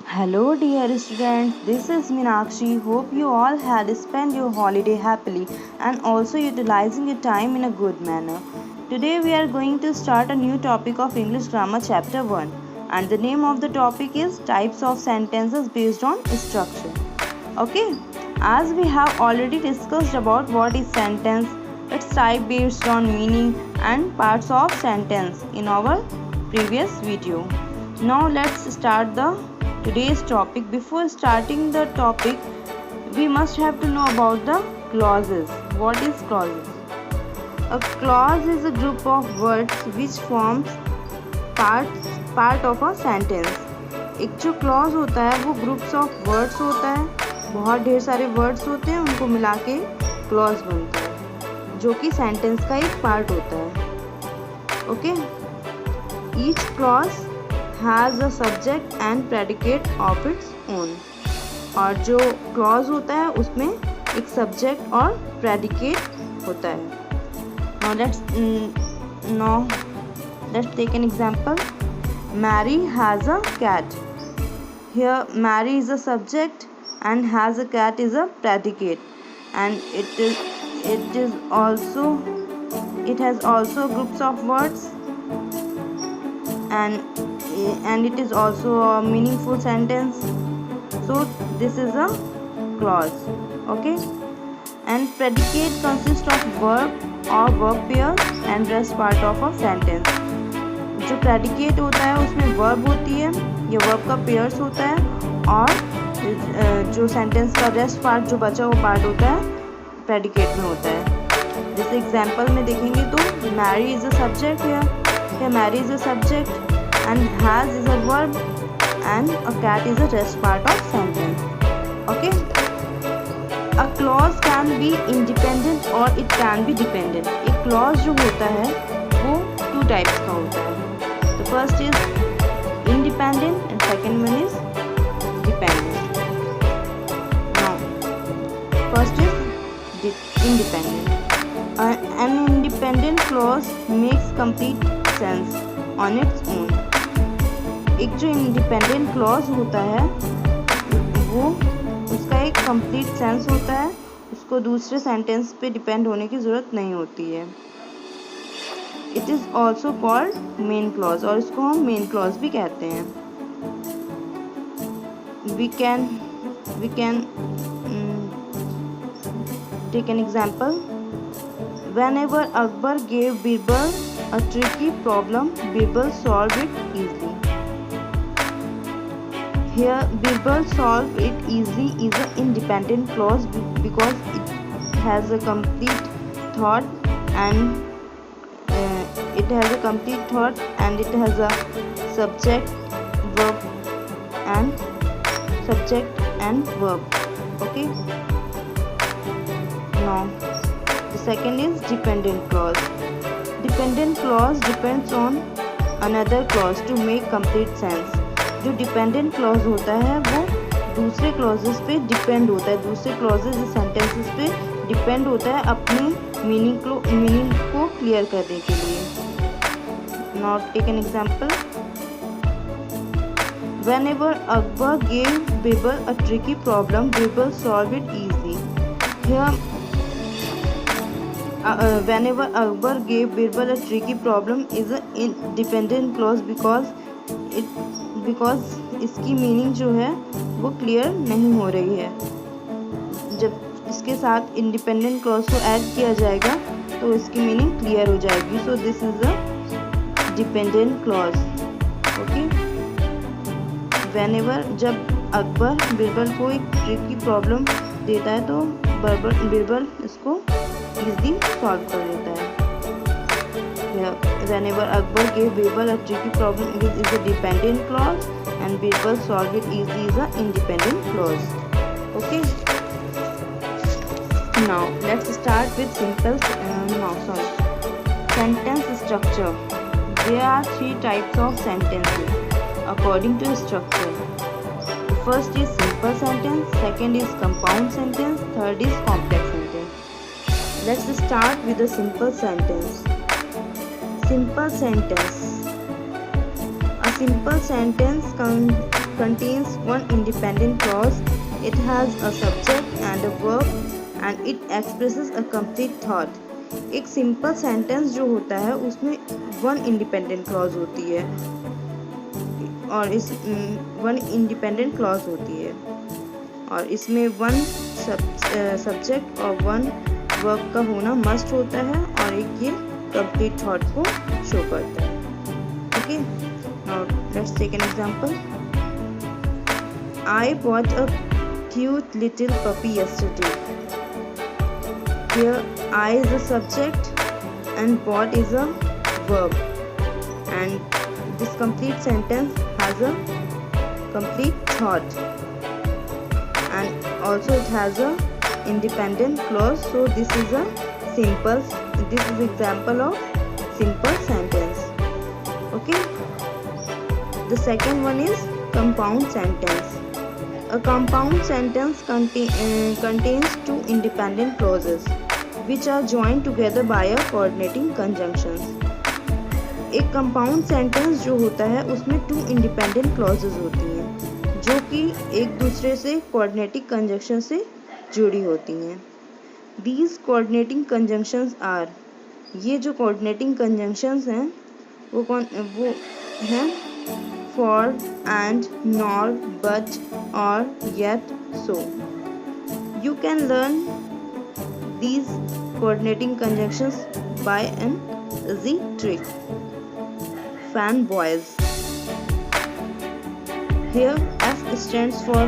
Hello, dear students. This is Meenakshi. Hope you all had spent your holiday happily and also utilizing your time in a good manner. Today, we are going to start a new topic of English Grammar Chapter 1, and the name of the topic is Types of Sentences Based on Structure. Okay, as we have already discussed about what is sentence, its type based on meaning, and parts of sentence in our previous video. Now, let's start the today's topic. Before starting the topic, we must have to know about the clauses. What is clauses? A clause is a group of words which forms part of a sentence. एक जो clause होता है वो groups of words होता है, बहुत ढेर सारे words होते हैं, उनको मिला के clause बनता है जो कि sentence का एक part होता है. Okay? Each clause has a subject and predicate of its own. और जो clause होता है उसमें एक subject और predicate होता है. Now let's take an example. Mary has a cat. Here Mary is a subject and has a cat is a predicate, and it has also groups of words, and it is also a meaningful sentence. So this is a clause. Okay, and predicate consists of verb or verb pair and rest part of a sentence. जो predicate होता है उसमें verb होती है, ये verb का pairs होता है, और जो sentence का rest part जो बचा वो part होता है predicate में होता है. जैसे example में देखेंगे तो Mary is a subject here Mary is a subject and has is a verb and a cat is a rest part of sentence. Okay. A clause can be independent or it can be dependent. एक clause जो होता है वो two types का होता है. The first is independent and second one is dependent. Now, first is independent. An independent clause makes complete sense on its own. एक जो independent clause होता है वो उसका एक कंप्लीट सेंस होता है, उसको दूसरे सेंटेंस पे डिपेंड होने की ज़रूरत नहीं होती है. It is also called main clause, और इसको हम मेन क्लॉज भी कहते हैं. We can take an example. Whenever Akbar gave Birbal a tricky problem, Birbal solve it easily. Here, Birbal solve it easily is an independent clause because it has a complete thought and it has a subject, verb and verb. Okay. Now, the second is dependent clause. Dependent clause depends on another clause to make complete sense. जो dependent clause होता है वो दूसरे clauses पे depend होता है, दूसरे clauses sentences पे डिपेंड होता है अपनी मीनिंग को क्लियर करने के लिए. Not take an example. Whenever Akbar gave Birbal a tricky problem, Birbal solve it easily. Here whenever Akbar gave Birbal a tricky problem is a independent clause because इसकी meaning जो है वो क्लियर नहीं हो रही है. जब इसके साथ इंडिपेंडेंट क्लॉज को ऐड किया जाएगा तो इसकी मीनिंग क्लियर हो जाएगी. सो this is a dependent clause. Okay. Whenever जब अकबर बीरबल को एक ट्रिकी प्रॉब्लम देता है तो बीरबल इसको ईजी सॉल्व कर देता है. Whenever Akbar gave Birbal a tricky problem, it is a dependent clause, and Birbal solved it easily is a independent clause. Okay. Now let's start with sentence structure. There are three types of sentences according to structure. The first is simple sentence, second is compound sentence, third is complex sentence. Let's start with the simple sentence. Simple sentence. A simple sentence contains one independent clause. It has a subject and a verb and it expresses a complete thought. एक simple sentence जो होता है उसमें one independent clause होती है और इस one independent clause होती है और इसमें वन सब्जेक्ट और वन वर्ब का होना मस्ट होता है और एक ये कंप्लीट थॉट को शो करता है. Okay, now let's take an example. I bought a cute little puppy yesterday. Here I is a subject and bought is a verb and this complete sentence has a complete thought and also it has a independent clause, so this is example of simple sentence. Okay, the second one is compound sentence. A compound sentence contains two independent clauses which are joined together by a coordinating conjunctions. एक compound sentence जो होता है उसमें to independent clauses होती हैं जो कि एक दूसरे से कोऑर्डिनेटिंग कंजंक्शन से जुड़ी होती हैं. These coordinating conjunctions are, ये जो coordinating conjunctions हैं वो हैं for, and, nor, but, or, yet, so. You can learn these coordinating conjunctions by an easy trick. Fanboys. Here F stands for,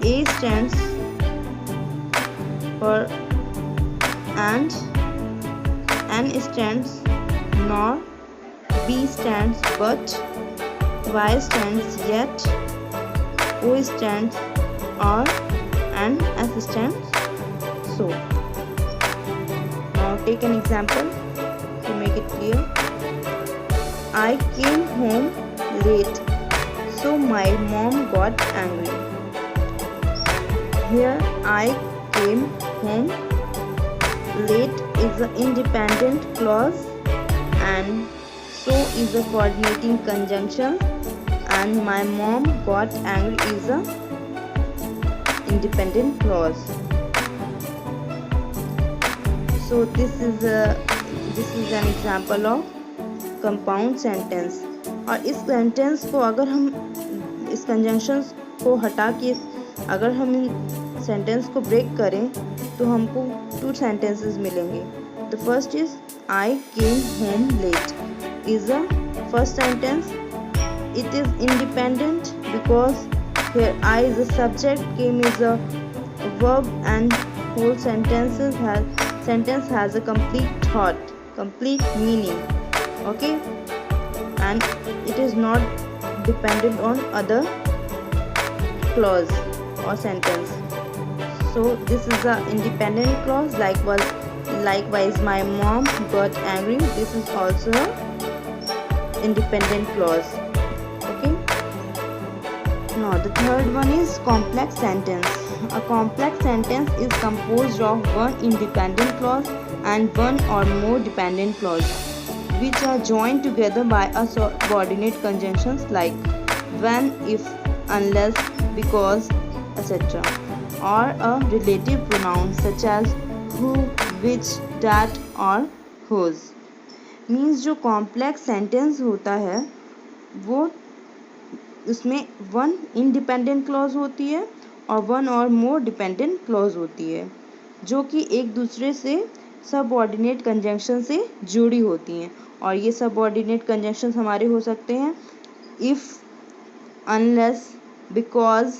A stands for and, N stands nor, B stands but, Y stands yet, O stands or, and F stands so. Now take an example to make it clear. I came home late, so my mom got angry. Here I came home late is an independent clause and so is a coordinating conjunction and my mom got angry is a independent clause. So this is an example of compound sentence. और इस sentence को अगर हम इस conjunctions को हटा के अगर हम इन सेंटेंस को ब्रेक करें तो हमको टू सेंटेंसेस मिलेंगे. The first is I came home late is a first sentence. It is independent because here I is a subject, came is a verb and whole sentence has a complete thought, complete meaning. Okay, and it is not dependent on other clause or sentence. So this is a independent clause. Likewise my mom got angry, this is also a independent clause. Okay, now the third one is complex sentence. A complex sentence is composed of one independent clause and one or more dependent clause which are joined together by a subordinate conjunctions like when, if, unless, because, etc. or a relative pronoun such as who, which, that or whose. Means जो complex sentence होता है वो उसमें one independent clause होती है और one और मोर dependent clause होती है जो कि एक दूसरे से सबऑर्डिनेट कंजंक्शन से जुड़ी होती हैं. और ये सबऑर्डिनेट कंजंक्शंस हमारे हो सकते हैं इफ़, अनलेस, बिकॉज,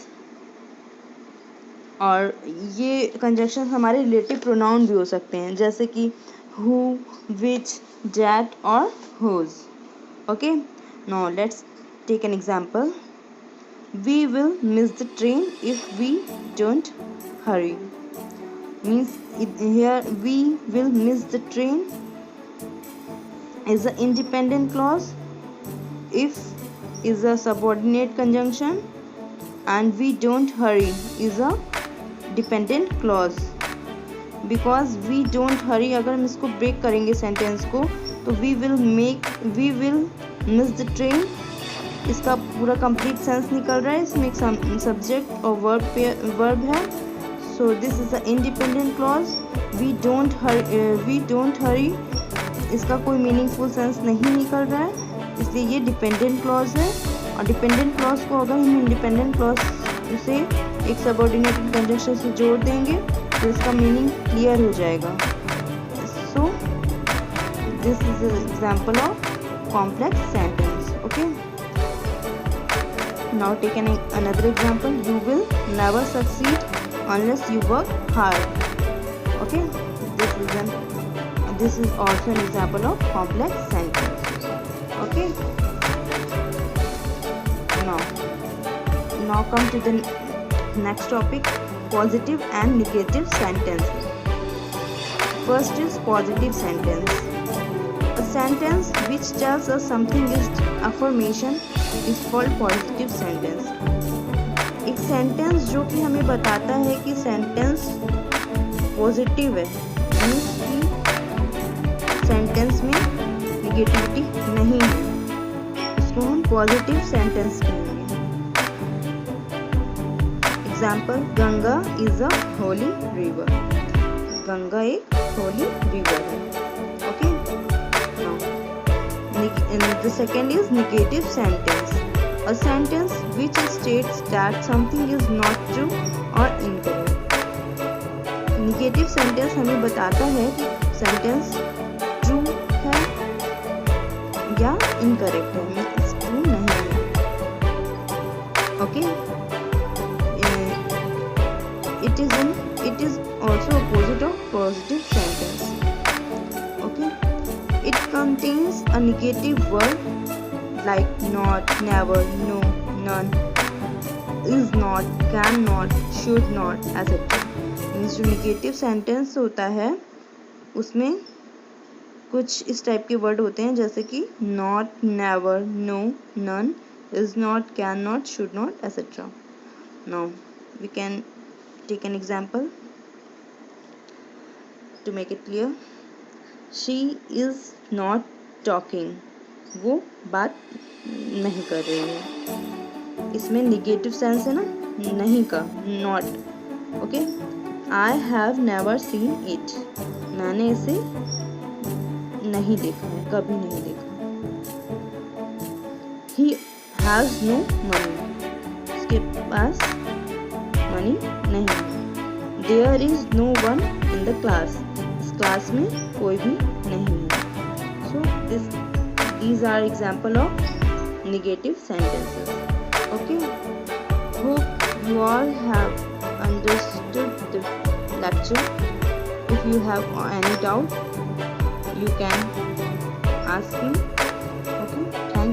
और ये कंजंक्शंस हमारे रिलेटिव प्रोनाउन भी हो सकते हैं जैसे कि हु, विच, दैट और whose. Okay, now let's take an example. We will miss the train if we don't hurry. Means here we will miss the train is an independent clause. If is a subordinate conjunction and we don't hurry is a dependent clause. Because we don't hurry अगर हम इसको break करेंगे sentence को तो we will miss the train इसका पूरा complete sense निकल रहा है, इसमें एक सब्जेक्ट और वर्ब है। So this is a independent clause. We don't hurry, इसका कोई मीनिंगफुल सेंस नहीं निकल रहा है, इसलिए ये डिपेंडेंट क्लॉज है। और डिपेंडेंट क्लॉज को अगर हम इंडिपेंडेंट क्लॉज से एक सबऑर्डिनेटेड कंजंक्शन से जोड़ देंगे तो इसका मीनिंग क्लियर हो जाएगा। So this is example of complex sentence. Okay, now take another example. You will never succeed unless you work hard. Okay, this is also an example of complex sentence. Okay, now come to the next topic, positive and negative sentence. First is positive sentence. A sentence which tells us something is affirmation is called positive sentence. एक sentence जो कि हमें बताता है कि sentence positive है, means कि sentence में निगेटिविटी नहीं है, इसको हम पॉजिटिव सेंटेंस कहेंगे। Example, Ganga is a Holi river. Ganga एक होली रिवर है। Okay, the second is negative sentence. A sentence which states that something is not true or incorrect. Negative sentence हमें बताता है कि सेंटेंस ट्रू है या इनकरेक्ट है, मीन्स ट्रू नहीं है। Okay, it is also opposite of positive sentence. Okay, it contains a negative word like not, never, no, none, is not, cannot, should not, etc. Means जो negative sentence होता है उसमें कुछ इस type के word होते हैं जैसे कि not, never, no, none, is not, can not, should not, etc. Now we can take an example to make it clear. She is not talking. वो बात नहीं कर रही है। इसमें निगेटिव सेंस है ना, नहीं का, not. Okay, I have never seen it. मैंने इसे नहीं देखा है, कभी नहीं देखा। He has no money. इसके पास मनी नहीं है। There is no one in the class. इस क्लास में कोई भी नहीं है। सो these are example of negative sentences. Okay, hope you all have understood the lecture. If you have any doubt, you can ask me.